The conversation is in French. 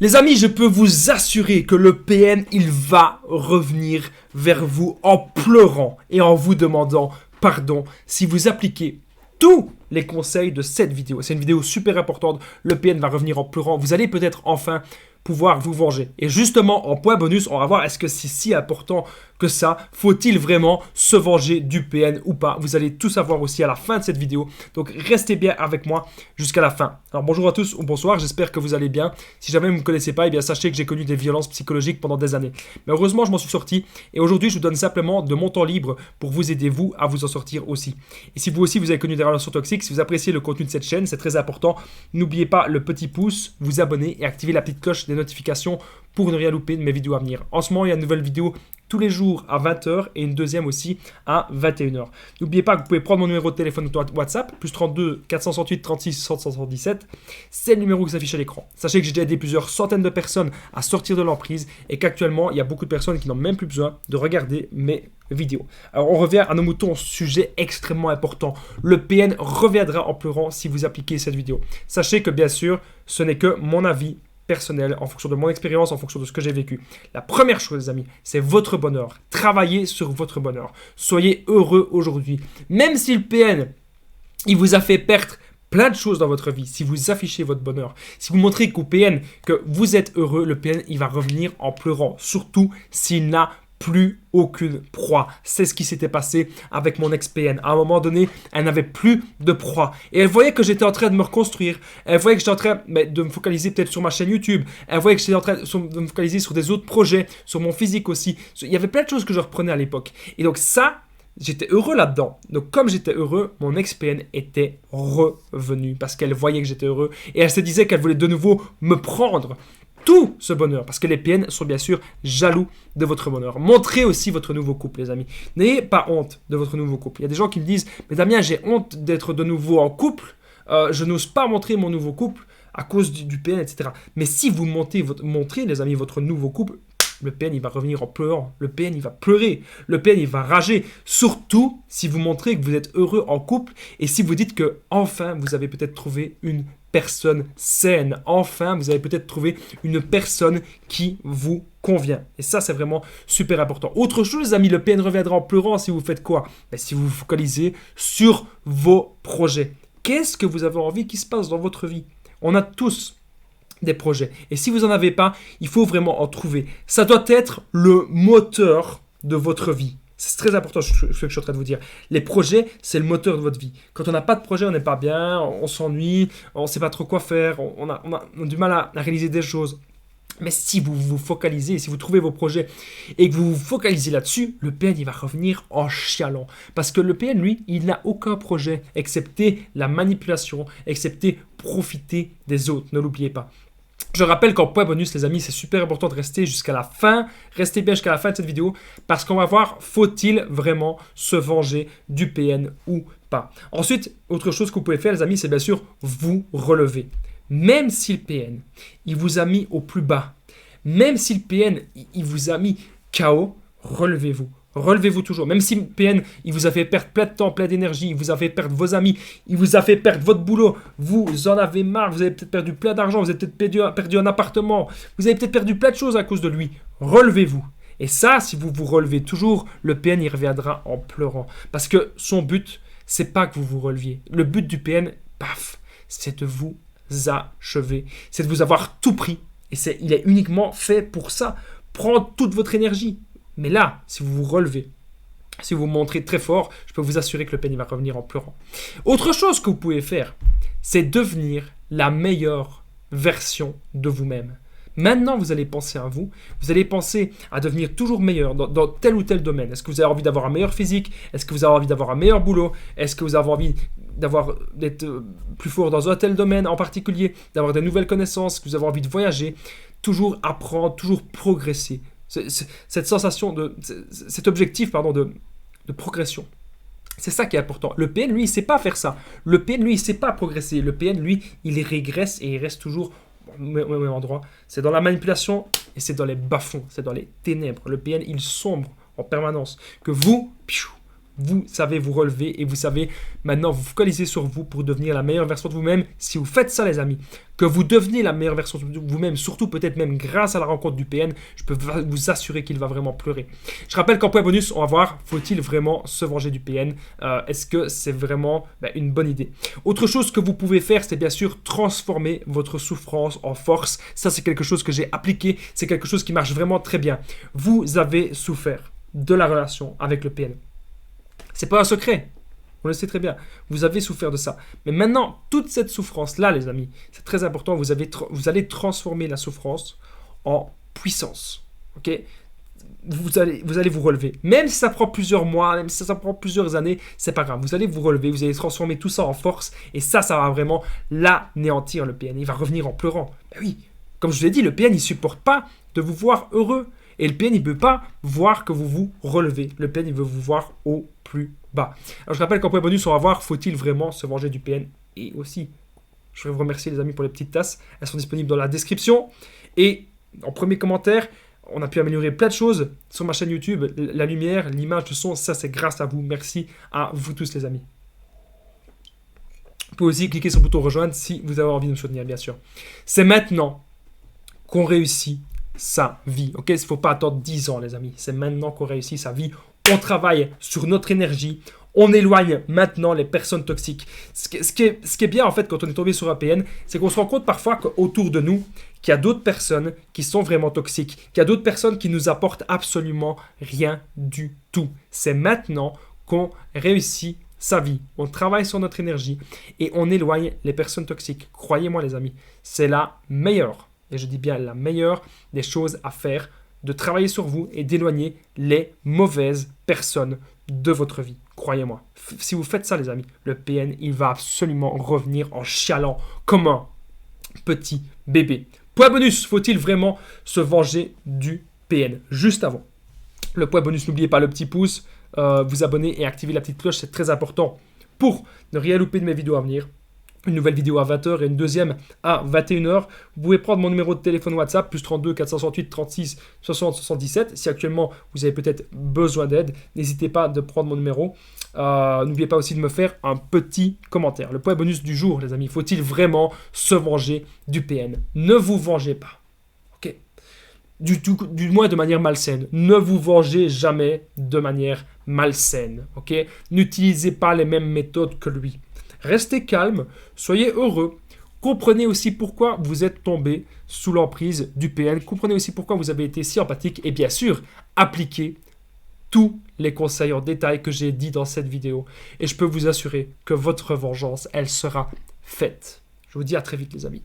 Les amis, je peux vous assurer que le PN, il va revenir vers vous en pleurant et en vous demandant pardon si vous appliquez tous les conseils de cette vidéo. C'est une vidéo super importante. Le PN va revenir en pleurant. Vous allez peut-être enfin pouvoir vous venger. Et justement, en point bonus, on va voir est-ce que c'est si important que ça. Faut-il vraiment se venger du PN ou pas? Vous allez tout savoir aussi à la fin de cette vidéo. Donc, restez bien avec moi jusqu'à la fin. Alors, bonjour à tous ou bonsoir. J'espère que vous allez bien. Si jamais vous ne me connaissez pas, eh bien, sachez que j'ai connu des violences psychologiques pendant des années. Mais heureusement, je m'en suis sorti. Et aujourd'hui, je vous donne simplement de mon temps libre pour vous aider, vous, à vous en sortir aussi. Et si vous aussi, vous avez connu des relations toxiques, si vous appréciez le contenu de cette chaîne, c'est très important. N'oubliez pas le petit pouce, vous abonner et activer la petite cloche des notifications pour ne rien louper de mes vidéos à venir. En ce moment, il y a une nouvelle vidéo tous les jours à 20h et une deuxième aussi à 21h. N'oubliez pas que vous pouvez prendre mon numéro de téléphone WhatsApp, plus 32 468 36 177. C'est le numéro qui s'affiche à l'écran. Sachez que j'ai déjà aidé plusieurs centaines de personnes à sortir de l'emprise et qu'actuellement, il y a beaucoup de personnes qui n'ont même plus besoin de regarder mes vidéos. Alors, on revient à nos moutons, sujet extrêmement important. Le PN reviendra en pleurant si vous appliquez cette vidéo. Sachez que bien sûr, ce n'est que mon avis personnel, en fonction de mon expérience, en fonction de ce que j'ai vécu. La première chose, les amis, c'est votre bonheur. Travaillez sur votre bonheur. Soyez heureux aujourd'hui. Même si le PN, il vous a fait perdre plein de choses dans votre vie, si vous affichez votre bonheur, si vous montrez qu'au PN, que vous êtes heureux, le PN, il va revenir en pleurant. Surtout s'il n'a plus aucune proie. C'est ce qui s'était passé avec mon ex-PN. À un moment donné, elle n'avait plus de proie. Et elle voyait que j'étais en train de me reconstruire. Elle voyait que j'étais en train de me focaliser peut-être sur ma chaîne YouTube. Elle voyait que j'étais en train de me focaliser sur des autres projets, sur mon physique aussi. Il y avait plein de choses que je reprenais à l'époque. Et donc ça, j'étais heureux là-dedans. Donc comme j'étais heureux, mon ex-PN était revenu parce qu'elle voyait que j'étais heureux. Et elle se disait qu'elle voulait de nouveau me prendre tout ce bonheur, parce que les PN sont bien sûr jaloux de votre bonheur. Montrez aussi votre nouveau couple, les amis. N'ayez pas honte de votre nouveau couple. Il y a des gens qui me disent « Mais Damien, j'ai honte d'être de nouveau en couple. Je n'ose pas montrer mon nouveau couple à cause du PN, etc. » Mais si vous montrez, les amis, votre nouveau couple, le PN, il va revenir en pleurant. Le PN, il va pleurer. Le PN, il va rager. Surtout si vous montrez que vous êtes heureux en couple et si vous dites que enfin vous avez peut-être trouvé une personne saine. Enfin, vous avez peut-être trouvé une personne qui vous convient. Et ça, c'est vraiment super important. Autre chose, les amis, le PN reviendra en pleurant si vous faites quoi? Si vous vous focalisez sur vos projets. Qu'est-ce que vous avez envie qu'il se passe dans votre vie? On a tous des projets. Et si vous n'en avez pas, il faut vraiment en trouver. Ça doit être le moteur de votre vie. C'est très important ce que je suis en train de vous dire. Les projets, c'est le moteur de votre vie. Quand on n'a pas de projet, on n'est pas bien, on s'ennuie, on ne sait pas trop quoi faire, on a du mal à réaliser des choses. Mais si vous vous focalisez, si vous trouvez vos projets et que vous vous focalisez là-dessus, le PN, il va revenir en chialant. Parce que le PN, lui, il n'a aucun projet, excepté la manipulation, excepté profiter des autres. Ne l'oubliez pas. Je rappelle qu'en point bonus, les amis, c'est super important de rester jusqu'à la fin. Restez bien jusqu'à la fin de cette vidéo parce qu'on va voir, faut-il vraiment se venger du PN ou pas. Ensuite, autre chose que vous pouvez faire, les amis, c'est bien sûr vous relever. Même si le PN, il vous a mis au plus bas, même si le PN, il vous a mis KO, relevez-vous. Relevez-vous toujours. Même si le PN, il vous a fait perdre plein de temps, plein d'énergie, il vous a fait perdre vos amis, il vous a fait perdre votre boulot, vous en avez marre, vous avez peut-être perdu plein d'argent, vous avez peut-être perdu un appartement, vous avez peut-être perdu plein de choses à cause de lui. Relevez-vous. Et ça, si vous vous relevez toujours, le PN, il reviendra en pleurant. Parce que son but, c'est pas que vous vous releviez. Le but du PN, paf, c'est de vous achever. C'est de vous avoir tout pris. Et il est uniquement fait pour ça. Prendre toute votre énergie. Mais là, si vous vous relevez, si vous vous montrez très fort, je peux vous assurer que le PN va revenir en pleurant. Autre chose que vous pouvez faire, c'est devenir la meilleure version de vous-même. Maintenant, vous allez penser à vous, vous allez penser à devenir toujours meilleur dans tel ou tel domaine. Est-ce que vous avez envie d'avoir un meilleur physique? Est-ce que vous avez envie d'avoir un meilleur boulot? Est-ce que vous avez envie d'être plus fort dans un tel domaine en particulier, d'avoir de nouvelles connaissances? Est-ce que vous avez envie de voyager? Toujours apprendre, toujours progresser. Cette sensation, cet objectif de progression. C'est ça qui est important. Le PN, lui, il ne sait pas faire ça. Le PN, lui, il ne sait pas progresser. Le PN, lui, il régresse et il reste toujours au même endroit. C'est dans la manipulation et c'est dans les bas-fonds, c'est dans les ténèbres. Le PN, il sombre en permanence. Que vous Vous savez vous relever et vous savez maintenant vous focaliser sur vous pour devenir la meilleure version de vous-même. Si vous faites ça, les amis, que vous devenez la meilleure version de vous-même, surtout peut-être même grâce à la rencontre du PN, je peux vous assurer qu'il va vraiment pleurer. Je rappelle qu'en point bonus, on va voir, faut-il vraiment se venger du PN? Est-ce que c'est vraiment une bonne idée? Autre chose que vous pouvez faire, c'est bien sûr transformer votre souffrance en force. Ça, c'est quelque chose que j'ai appliqué. C'est quelque chose qui marche vraiment très bien. Vous avez souffert de la relation avec le PN. C'est pas un secret. On le sait très bien. Vous avez souffert de ça. Mais maintenant, toute cette souffrance-là, les amis, c'est très important. Vous allez transformer la souffrance en puissance. Ok? Vous allez vous relever. Même si ça prend plusieurs mois, même si ça prend plusieurs années, c'est pas grave. Vous allez vous relever, vous allez transformer tout ça en force. Et ça va vraiment l'anéantir, le PN. Il va revenir en pleurant. Ben oui, comme je vous l'ai dit, le PN, il ne supporte pas de vous voir heureux. Et le PN, il ne peut pas voir que vous vous relevez. Le PN, il veut vous voir au plus bas. Alors, je rappelle qu'en point bonus, on va voir, faut-il vraiment se venger du PN? Et aussi, je voudrais vous remercier, les amis, pour les petites tasses. Elles sont disponibles dans la description. Et en premier commentaire, on a pu améliorer plein de choses sur ma chaîne YouTube. La lumière, l'image, le son, ça, c'est grâce à vous. Merci à vous tous, les amis. Vous pouvez aussi cliquer sur le bouton rejoindre si vous avez envie de me soutenir, bien sûr. C'est maintenant qu'on réussit sa vie. Ok, il ne faut pas attendre 10 ans, les amis. C'est maintenant qu'on réussit sa vie. On travaille sur notre énergie. On éloigne maintenant les personnes toxiques. Ce qui est bien, en fait, quand on est tombé sur un PN, c'est qu'on se rend compte parfois qu'autour de nous, qu'il y a d'autres personnes qui sont vraiment toxiques, qu'il y a d'autres personnes qui nous apportent absolument rien du tout. C'est maintenant qu'on réussit sa vie. On travaille sur notre énergie et on éloigne les personnes toxiques. Croyez-moi, les amis, c'est la meilleure, et je dis bien la meilleure des choses à faire, de travailler sur vous et d'éloigner les mauvaises personnes de votre vie. Croyez-moi. Si vous faites ça, les amis, le PN, il va absolument revenir en chialant comme un petit bébé. Point bonus, faut-il vraiment se venger du PN? Juste avant le point bonus, n'oubliez pas le petit pouce, vous abonner et activer la petite cloche, c'est très important pour ne rien louper de mes vidéos à venir. Une nouvelle vidéo à 20h et une deuxième à 21h. Vous pouvez prendre mon numéro de téléphone WhatsApp, plus 32 468 36 60 77. Si actuellement vous avez peut-être besoin d'aide, n'hésitez pas de prendre mon numéro. N'oubliez pas aussi de me faire un petit commentaire. Le point bonus du jour, les amis, faut-il vraiment se venger du PN? Ne vous vengez pas. Ok? Du moins de manière malsaine. Ne vous vengez jamais de manière malsaine. Ok? N'utilisez pas les mêmes méthodes que lui. Restez calme, soyez heureux. Comprenez aussi pourquoi vous êtes tombé sous l'emprise du PN. Comprenez aussi pourquoi vous avez été si empathique. Et bien sûr, appliquez tous les conseils en détail que j'ai dit dans cette vidéo. Et je peux vous assurer que votre vengeance, elle sera faite. Je vous dis à très vite, les amis.